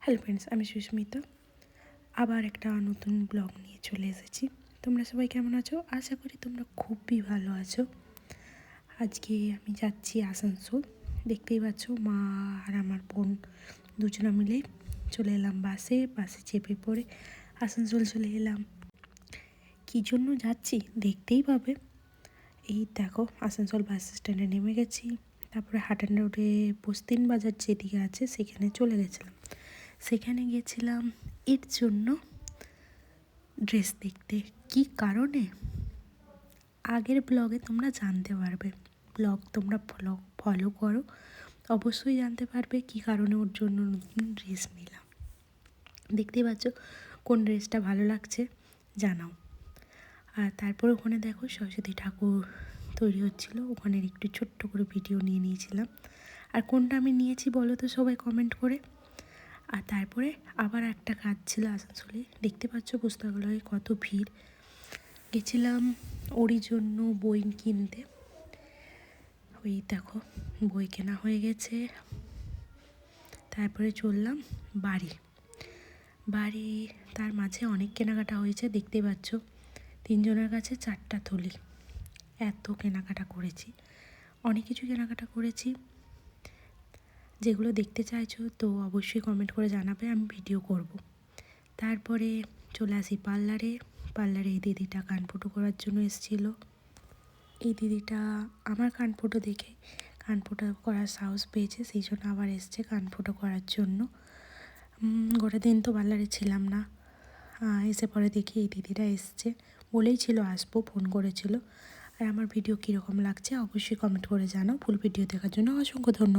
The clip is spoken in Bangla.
হ্যালো ফ্রেন্ডস, আমি সুস্মিতা। আবার একটা নতুন ব্লগ নিয়ে চলে এসেছি। তোমরা সবাই কেমন আছো? আশা করি তোমরা খুবই ভালো আছো। আজকে আমি যাচ্ছি আসানসোল। দেখতেই পাচ্ছ, মা আর আমার বোন দুজনে মিলে চলে এলাম বাসে চেপে পড়ে আসানসোল চলে এলাম। কী জন্য যাচ্ছি দেখতেই পাবে। এই দেখো, আসানসোল বাস স্ট্যান্ডে নেমে গেছি। তারপরে হাটান রোডে বস্তিন বাজার যেদিকে আছে সেখানে চলে গেছিলাম। সেখানে গেছিলাম এর জন্য, ড্রেস দেখতে। কি কারণে আগের ব্লগে তোমরা জানতে পারবে। ব্লগ তোমরা ফলো করো, অবশ্যই জানতে পারবে কি কারণে ওর জন্য নতুন ড্রেস নিলাম। দেখতেই পাচ্ছ কোন ড্রেসটা ভালো লাগছে জানাও। আর তারপর ওখানে দেখো সরস্বতী ঠাকুর তৈরি হচ্ছিলো, ওখানের একটু ছোট্ট করে ভিডিও নিয়ে নিয়েছিলাম। আর কোনটা আমি নিয়েছি বলো তো সবাই কমেন্ট করে। আর তারপরে আবার একটা কাজ ছিল আসানসোলে, দেখতে পাচ্ছ পুস্তকালয়ে কত ভিড়। গেছিলাম ওরই জন্য বই কিনতে। ওই দেখো বই কেনা হয়ে গেছে। তারপরে চললাম বাড়ি। তার মাঝে অনেক কেনাকাটা হয়েছে, দেখতে পাচ্ছ 3 জনের কাছে 4টা থলি। এত কেনাকাটা করেছি, অনেক কিছু কেনাকাটা করেছি। যেগুলো দেখতে চাইছো তো অবশ্যই কমেন্ট করে জানাবে, আমি ভিডিও করব। তারপরে চলে আসি পার্লারে। এই দিদিটা কানফোটো করার জন্য এসেছিলো। এই দিদিটা আমার কানফোটো দেখে কানফোটো করার সাহস পেয়েছে, সেই জন্য আবার এসছে কানফোটো করার জন্য। গোটা দিন তো পার্লারে ছিলাম না, এসে পরে দেখি এই দিদিটা এসছে। বলেই ছিল আসবো, ফোন করেছিল। আর আমার ভিডিও কীরকম লাগছে অবশ্যই কমেন্ট করে জানাও। ফুল ভিডিও দেখার জন্য অসংখ্য ধন্যবাদ।